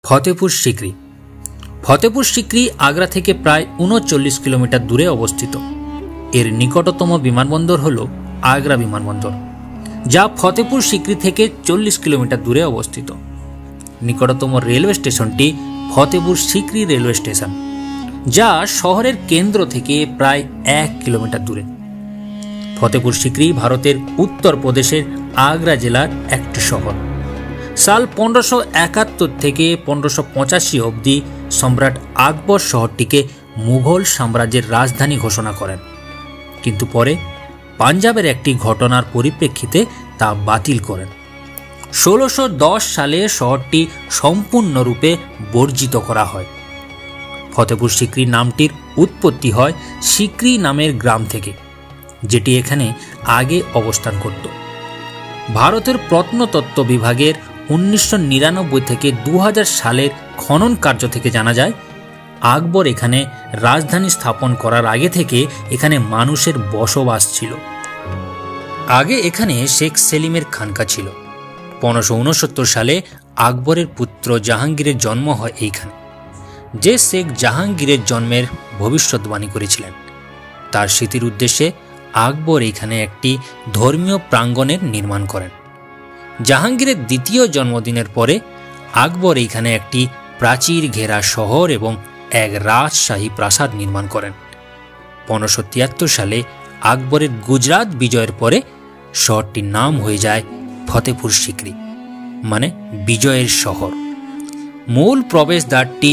ফতেপুর সিকরি। ফতেপুর সিকরি আগ্রা থেকে প্রায় ৩৯ কিলোমিটার দূরে অবস্থিত। এর নিকটতম বিমানবন্দর হল আগ্রা বিমানবন্দর, যা ফতেপুর সিকরি থেকে ৪০ কিলোমিটার দূরে অবস্থিত। নিকটতম রেলওয়ে স্টেশনটি ফতেপুর সিকরি রেলওয়ে স্টেশন, যা শহরের কেন্দ্র থেকে প্রায় ১ কিলোমিটার দূরে। ফতেপুর সিকরি ভারতের উত্তরপ্রদেশের আগ্রা জেলার একটি শহর। সাল ১৫৭১ থেকে ১৫৮৫ অবধি সম্রাট আকবর শহরটিকে মুঘল সাম্রাজ্যের রাজধানী ঘোষণা করেন, কিন্তু পরে পাঞ্জাবের একটি ঘটনার পরিপ্রেক্ষিতে তা বাতিল করেন। ১৬১০ সালে শহরটি সম্পূর্ণরূপে বর্জিত করা হয়। ফতেপুর সিকরি নামটির উৎপত্তি হয় সিকরি নামের গ্রাম থেকে, যেটি এখানে আগে অবস্থান করত। ভারতের প্রত্নতত্ত্ব বিভাগের ১৯৯৯ থেকে ২০০০ সালের খনন কার্য থেকে জানা যায়, আকবর এখানে রাজধানী স্থাপন করার আগে থেকে এখানে মানুষের বসবাস ছিল। আগে এখানে শেখ সেলিমের খানকা ছিল। ১৫৬৯ সালে আকবরের পুত্র জাহাঙ্গীরের জন্ম হয় এইখানে, যে শেখ জাহাঙ্গীরের জন্মের ভবিষ্যৎবাণী করেছিলেন। তার স্মৃতির উদ্দেশ্যে আকবর এখানে একটি ধর্মীয় প্রাঙ্গণের নির্মাণ করেন। জাহাঙ্গীরের দ্বিতীয় জন্মদিনের পরে আকবর এইখানে একটি প্রাচীর ঘেরা শহর এবং এক রাজশাহী প্রাসাদ নির্মাণ করেন। ১৫৭৩ সালে আকবরের গুজরাট বিজয়ের পরে শহরটির নাম হয়ে যায় ফতেপুর সিকরি, মানে বিজয়ের শহর। মূল প্রবেশদ্বারটি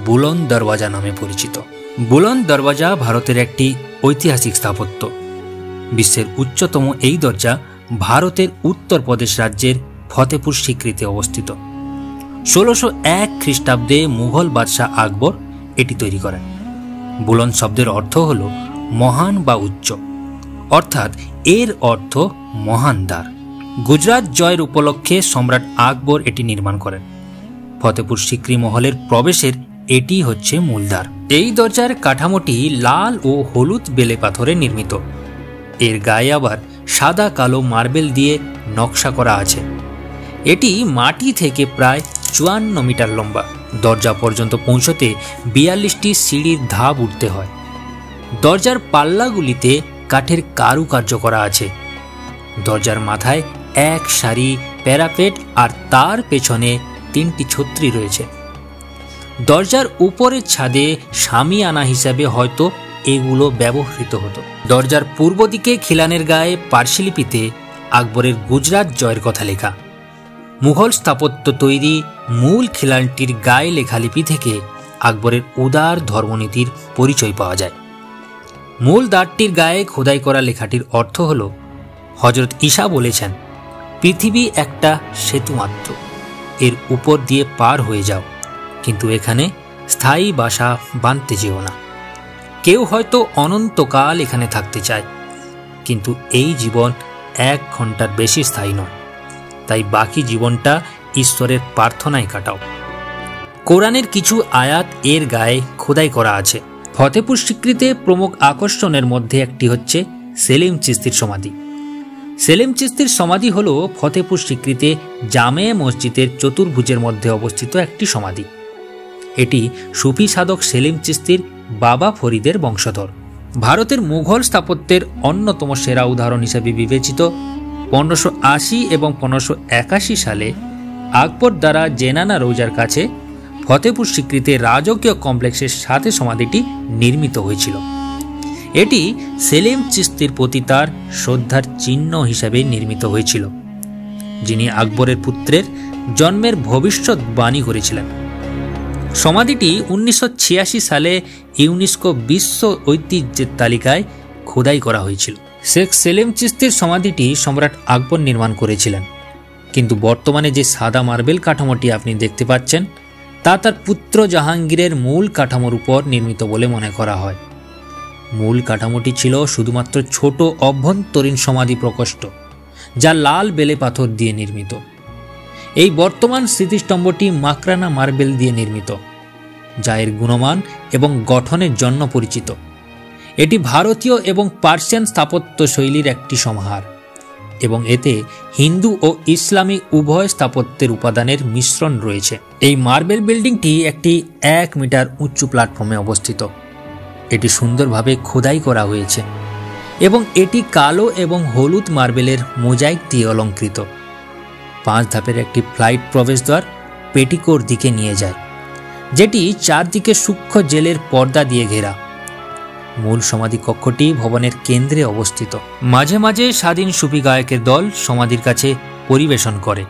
বুলন্দ দরওয়াজা নামে পরিচিত। বুলন্দ দরওয়াজা ভারতের একটি ঐতিহাসিক স্থাপত্য। বিশ্বের উচ্চতম এই দরজা ভারতের উত্তরপ্রদেশ রাজ্যের ফতেপুর সিকরিতে অবস্থিত। ১৬০১ খ্রিস্টাব্দে মুঘল বাদশাহ আকবর এটি তৈরি করেন। বুলন্দ শব্দের অর্থ হল মহান বা উচ্চ, অর্থাৎ এর অর্থ মহান দ্বার। গুজরাট জয়ের উপলক্ষে সম্রাট আকবর এটি নির্মাণ করেন। ফতেপুর সিকরি মহলের প্রবেশের এটি হচ্ছে মূল দ্বার। এই দরজার কাঠামোটি লাল ও হলুদ বেলে পাথরে নির্মিত। এর গায়ে আবার সাদা কালো মার্বেল দিয়ে নকশা করা আছে। এটি মাটি থেকে প্রায় ৫৪ মিটার লম্বা। দরজা পর্যন্ত পৌঁছতে ৪২টি সিঁড়ির ধাপ উঠতে হয়। দরজার পাল্লাগুলিতে কাঠের কারুকার্য করা আছে। দরজার মাথায় এক সারি প্যারাপেট আর তার পেছনে ৩টি ছত্রি রয়েছে। দরজার উপরের ছাদে শামিয়ানা হিসাবে হয়তো এগুলো ব্যবহৃত হতো। দরজার পূর্ব দিকে খিলানের গায়ে পার্শ্বলিপিতে আকবরের গুজরাট জয়ের কথা লেখা। মুঘল স্থাপত্য তৈরি মূল খিলানটির গায়ে লেখালিপি থেকে আকবরের উদার ধর্মনীতির পরিচয় পাওয়া যায়। মূল দ্বারটির গায়ে খোদাই করা লেখাটির অর্থ হল, হজরত ঈসা বলেছেন, পৃথিবী একটা সেতু মাত্র, এর উপর দিয়ে পার হয়ে যাও, কিন্তু এখানে স্থায়ী বাসা বাঁধতে যেও না। কেউ হয়তো অনন্তকাল এখানে থাকতে চায়, কিন্তু এই জীবন ১ ঘন্টার বেশি স্থায়ী নয়, তাই বাকি জীবনটা ঈশ্বরের প্রার্থনায় কাটাও। কোরআনের কিছু আয়াত এর গায়ে খোদাই করা আছে। ফতেপুর সিকরিতে প্রমুখ আকর্ষণের মধ্যে একটি হচ্ছে সেলিম চিশতির সমাধি। সেলিম চিশতির সমাধি হল ফতেপুর সিকরিতে জামে মসজিদের চতুর্ভুজের মধ্যে অবস্থিত একটি সমাধি। এটি সুফি সাধক সেলিম চিশতির বাবা ফরিদের বংশধর। ভারতের মুঘল স্থাপত্যের অন্যতম সেরা উদাহরণ হিসেবে বিবেচিত ১৫৮০ এবং ১৫৮১ সালে আকবর দ্বারা জেনানা রৌজার কাছে ফতেপুর সিকরিতে রাজকীয় কমপ্লেক্সের সাথে সমাধিটি নির্মিত হয়েছিল। এটি সেলিম চিশতির প্রতি তার শ্রদ্ধার চিহ্ন হিসাবে নির্মিত হয়েছিল, যিনি আকবরের পুত্রের জন্মের ভবিষ্যৎবাণী করেছিলেন। সমাধিটি ১৯৮৬ সালে ইউনেস্কো বিশ্ব ঐতিহ্যের তালিকায় খোদাই করা হয়েছিল। শেখ সেলিম চিশতির সমাধিটি সম্রাট আকবর নির্মাণ করেছিলেন, কিন্তু বর্তমানে যে সাদা মার্বেল কাঠামোটি আপনি দেখতে পাচ্ছেন তা তার পুত্র জাহাঙ্গীরের মূল কাঠামোর উপর নির্মিত বলে মনে করা হয়। মূল কাঠামোটি ছিল শুধুমাত্র ছোট অভ্যন্তরীণ সমাধি প্রকোষ্ঠ, যা লাল বেলে পাথর দিয়ে নির্মিত। এই বর্তমান স্মৃতিস্তম্ভটি মাকরানা মার্বেল দিয়ে নির্মিত, যা এর গুণমান এবং গঠনের জন্য পরিচিত। এটি ভারতীয় এবং পার্সিয়ান স্থাপত্য শৈলীর একটি সমাহার। এবং এতে হিন্দু ও ইসলামী উভয় স্থাপত্যের উপাদানের মিশ্রণ রয়েছে। এই মার্বেল বিল্ডিংটি একটি 1 মিটার উঁচু প্ল্যাটফর্মে অবস্থিত। এটি সুন্দরভাবে খোদাই করা হয়েছে এবং এটি কালো এবং হলুদ মার্বেলের মোজাইক দিয়ে অলঙ্কৃত। 5 ধাপের একটি ফ্লাইট প্রবেশদ্বার পেটিকোর দিকে নিয়ে যায়, যেটি চারদিকে সূক্ষ্ম জেলের পর্দা দিয়ে ঘেরা। মূল সমাধি কক্ষটি ভবনের কেন্দ্রে অবস্থিত। মাঝে মাঝে স্বাধীন সুফি গায়কের দল সমাধির কাছে পরিবেশন করে।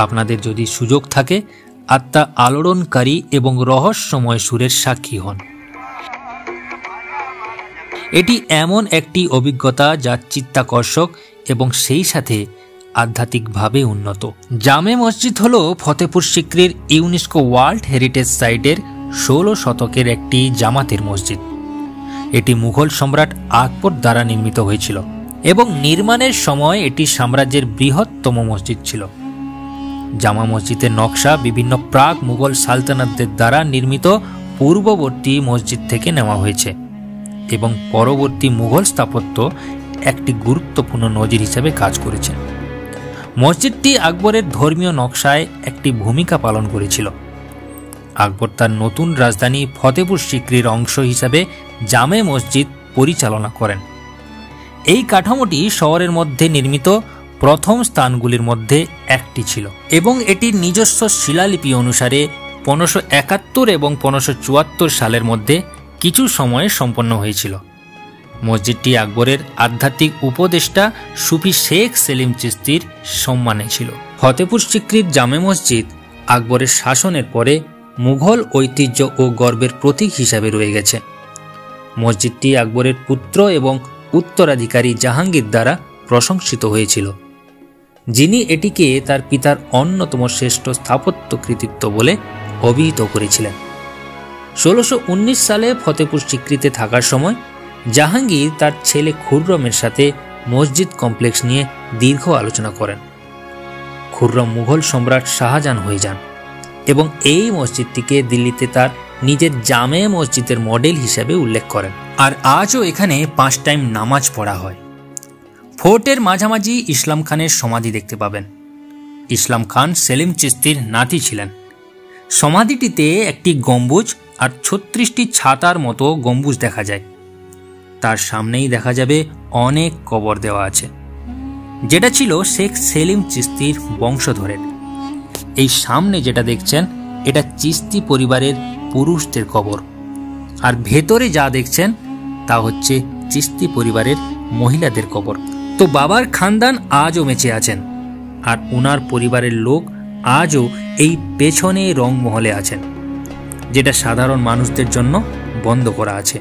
আপনাদের যদি সুযোগ থাকে আত্মা আলোড়নকারী এবং রহস্যময় সুরের সাক্ষী হন। এটি এমন একটি অভিজ্ঞতা যা চিত্তাকর্ষক এবং সেই সাথে আধ্যাত্মিকভাবে উন্নত। জামে মসজিদ হল ফতেপুর সিক্রির ইউনেস্কো ওয়ার্ল্ড হেরিটেজ সাইটের 16 শতকের একটি জামাতের মসজিদ। এটি মুঘল সম্রাট আকবর দ্বারা নির্মিত হয়েছিল এবং নির্মাণের সময় এটি সাম্রাজ্যের বৃহত্তম মসজিদ ছিল। জামা মসজিদের নকশা বিভিন্ন প্রাক মুঘল সালতানাতদের দ্বারা নির্মিত পূর্ববর্তী মসজিদ থেকে নেওয়া হয়েছে এবং পরবর্তী মুঘল স্থাপত্য একটি গুরুত্বপূর্ণ নজির হিসেবে কাজ করেছে। মসজিদটি আকবরের ধর্মীয় নকশায় একটি ভূমিকা পালন করেছিল। আকবর তার নতুন রাজধানী ফতেপুর সিক্রির অংশ হিসাবে জামে মসজিদ পরিচালনা করেন। এই কাঠামোটি শহরের মধ্যে নির্মিত প্রথম স্থানগুলির মধ্যে একটি ছিল এবং এটির নিজস্ব শিলালিপি অনুসারে 1571 এবং 1574 সালের মধ্যে কিছু সময়ে সম্পন্ন হয়েছিল। মসজিদটি আকবরের আধ্যাত্মিক উপদেষ্টা সুফি শেখ সেলিম চিশতির সম্মানে ছিল। ফতেপুর সিক্রির জামে মসজিদ আকবরের শাসনের পরে মুঘল ঐতিহ্য ও গর্বের প্রতীক হিসাবে রয়ে গেছে। মসজিদটি আকবরের পুত্র এবং উত্তরাধিকারী জাহাঙ্গীর দ্বারা প্রশংসিত হয়েছিল, যিনি এটিকে তার পিতার অন্যতম শ্রেষ্ঠ স্থাপত্য কৃতিত্ব বলে অভিহিত করেছিলেন। 1619 সালে ফতেপুর সিক্রিতে থাকার সময় জাহাঙ্গীর তার ছেলে খুররমের সাথে মসজিদ কমপ্লেক্স নিয়ে দীর্ঘ আলোচনা করেন। খুররম মুঘল সম্রাট শাহজাহান হয়ে যান এবং এই মসজিদটিকে দিল্লিতে তার নিজের জামে মসজিদের মডেল হিসেবে উল্লেখ করেন। আর আজও এখানে 5 টাইম নামাজ পড়া হয়। ফোর্টের মাঝামাঝি ইসলাম খানের সমাধি দেখতে পাবেন। ইসলাম খান সেলিম চিশতির নাতি ছিলেন। সমাধিটিতে একটি গম্বুজ আর 36টি ছাতার মতো গম্বুজ দেখা যায়। তার সামনেই দেখা যাবে অনেক কবর দেওয়া আছে, যেটা ছিল শেখ সেলিম চিশতির বংশধরের। এই সামনে যেটা দেখছেন এটা চিশতি পরিবারের পুরুষদের কবর, আর ভেতরে যা দেখছেন তা হচ্ছে চিশতি পরিবারের মহিলাদের কবর। তো বাবার খানদান আজও বেঁচে আছেন, আর ওনার পরিবারের লোক আজও এই পেছনে রংমহলে আছেন, যেটা সাধারণ মানুষদের জন্য বন্ধ করা আছে।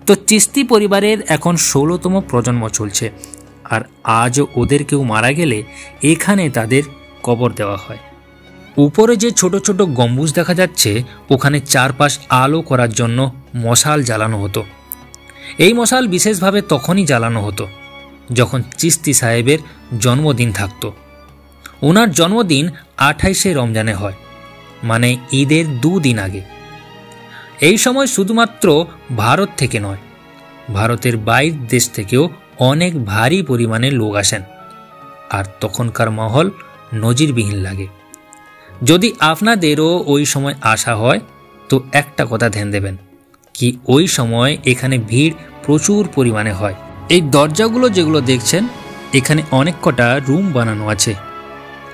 তো চিশতি পরিবারের এখন 16তম প্রজন্ম চলছে, আর আজও ওদের কেউ মারা গেলে এখানে তাদের কবর দেওয়া হয়। উপরে যে ছোট ছোট গম্বুজ দেখা যাচ্ছে, ওখানে চারপাশ আলো করার জন্য মশাল জ্বালানো হতো। এই মশাল বিশেষভাবে তখনই জ্বালানো হতো যখন চিশতি সাহেবের জন্মদিন থাকত। ওনার জন্মদিন 28শে রমজানে হয়, মানে ঈদের 2 দিন আগে। এই সময় শুধুমাত্র ভারত থেকে নয়, ভারতের বাইরের দেশ থেকেও অনেক ভারী পরিমাণে লোক আসেন, আর তখনকার মহল নজিরবিহীন লাগে। যদি আপনাদেরও ওই সময় আসা হয় তো একটা কথা ধ্যান দেবেন কি ওই সময় এখানে ভিড় প্রচুর পরিমাণে হয়। এই দরজাগুলো যেগুলো দেখছেন, এখানে অনেক কটা রুম বানানো আছে,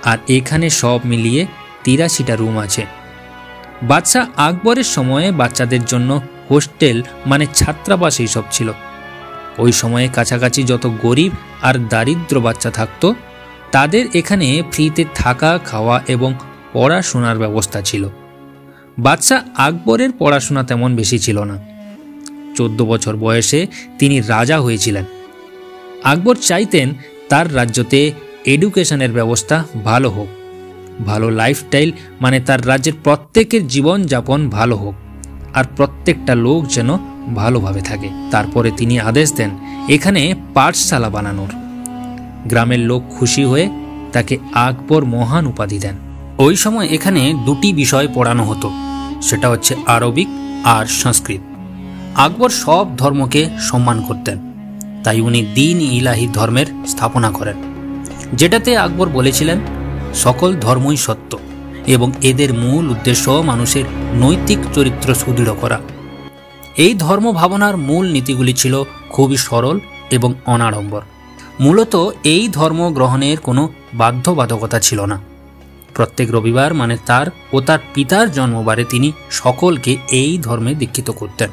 আর এখানে সব মিলিয়ে 83টা রুম আছে। বাদশাহ আকবরের সময়ে বাচ্চাদের জন্য হোস্টেল মানে ছাত্রাবাস এইসব ছিল। ওই সময়ে কাছাকাছি যত গরিব আর দারিদ্র বাচ্চা থাকতো, তাদের এখানে ফ্রিতে থাকা, খাওয়া এবং পড়াশোনার ব্যবস্থা ছিল। বাদশাহ আকবরের পড়াশোনা তেমন বেশি ছিল না। 14 বছর বয়সে তিনি রাজা হয়েছিলেন। আকবর চাইতেন তার রাজ্যতে এডুকেশনের ব্যবস্থা ভালো হোক, ভালো লাইফস্টাইল মানে তার রাজ্যের প্রত্যেকের জীবনযাপন ভালো হোক, আর প্রত্যেকটা লোক যেন ভালোভাবে থাকে। তারপরে তিনি আদেশ দেন এখানে পাঠশালা বানানোর। গ্রামের লোক খুশি হয়ে তাকে আকবর মহান উপাধি দেন। ওই সময় এখানে 2টি বিষয় পড়ানো হতো, সেটা হচ্ছে আরবিক আর সংস্কৃত। আকবর সব ধর্মকে সম্মান করতেন, তাই উনি দিন ইলাহি ধর্মের স্থাপনা করেন, যেটাতে আকবর বলেছিলেন সকল ধর্মই সত্য এবং এদের মূল উদ্দেশ্য মানুষের নৈতিক চরিত্র সুদৃঢ় করা। এই ধর্ম ভাবনার মূল নীতিগুলি ছিল খুবই সরল এবং অনাড়ম্বর। মূলত এই ধর্ম গ্রহণের কোনো বাধ্যবাধকতা ছিল না। প্রত্যেক রবিবার মানে তার ও তার পিতার জন্মবারে তিনি সকলকে এই ধর্মে দীক্ষিত করতেন।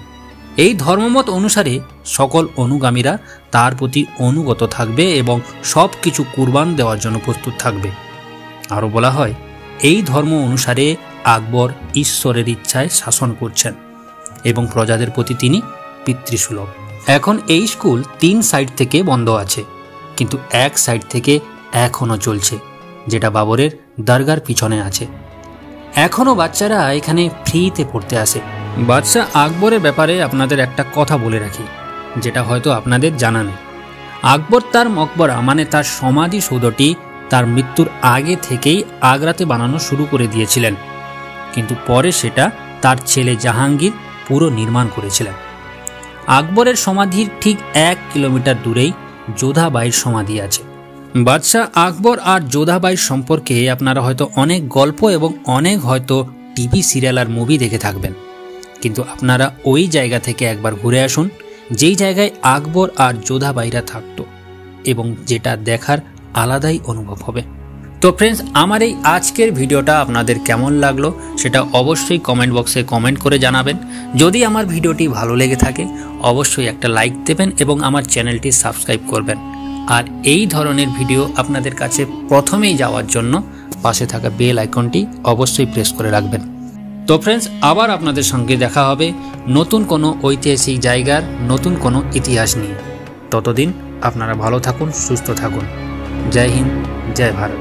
এই ধর্মমত অনুসারে সকল অনুগামীরা তার প্রতি অনুগত থাকবে এবং সব কিছু কুরবান দেওয়ার জন্য প্রস্তুত থাকবে। আরও বলা হয়, এই ধর্ম অনুসারে আকবর ঈশ্বরের ইচ্ছায় শাসন করছেন এবং প্রজাদের প্রতি তিনি পিতৃসুলভ। এখন এই স্কুল 3 সাইড থেকে বন্ধ আছে, কিন্তু এক সাইড থেকে এখনও চলছে, যেটা বাবরের দরগার পিছনে আছে। এখনও বাচ্চারা এখানে ফ্রিতে পড়তে আসে। বাদশাহ আকবরের ব্যাপারে আপনাদের একটা কথা বলে রাখি, যেটা হয়তো আপনাদের জানা নেই। আকবর তার মকবরা মানে তার সমাধিসৌধটি তার মৃত্যুর আগে থেকেই আগ্রাতে বানানো শুরু করে দিয়েছিলেন, কিন্তু পরে সেটা তার ছেলে জাহাঙ্গীর পুরো নির্মাণ করেছিলেন। আকবরের সমাধির ঠিক 1 কিলোমিটার দূরেই যোধাবাইয়ের সমাধি আছে। বাদশাহ আকবর আর যোধাবাইয়ের সম্পর্কে আপনারা হয়তো অনেক গল্প এবং অনেক হয়তো টিভি সিরিয়াল আর মুভি দেখে থাকবেন, কিন্তু আপনারা ওই জায়গা থেকে একবার ঘুরে আসুন যেই জায়গায় আকবর আর যোধাবাইরা থাকতো, এবং যেটা দেখার আলাদাই অনুভব হবে। তো ফ্রেন্ডস, আমার এই আজকের ভিডিওটা আপনাদের কেমন লাগলো সেটা অবশ্যই কমেন্ট বক্সে কমেন্ট করে জানাবেন। যদি আমার ভিডিওটি ভালো লেগে থাকে অবশ্যই একটা লাইক দেবেন এবং আমার চ্যানেলটি সাবস্ক্রাইব করবেন। আর এই ধরনের ভিডিও আপনাদের কাছে প্রথমেই যাওয়ার জন্য পাশে থাকা বেল আইকনটি অবশ্যই প্রেস করে রাখবেন। তো ফ্রেন্ডস, আবার আপনাদের সঙ্গে দেখা হবে নতুন কোনো ঐতিহাসিক জায়গার নতুন কোনো ইতিহাস নিয়ে। ততদিন আপনারা ভালো থাকুন, সুস্থ থাকুন। জয় হিন্দ, জয় ভারত।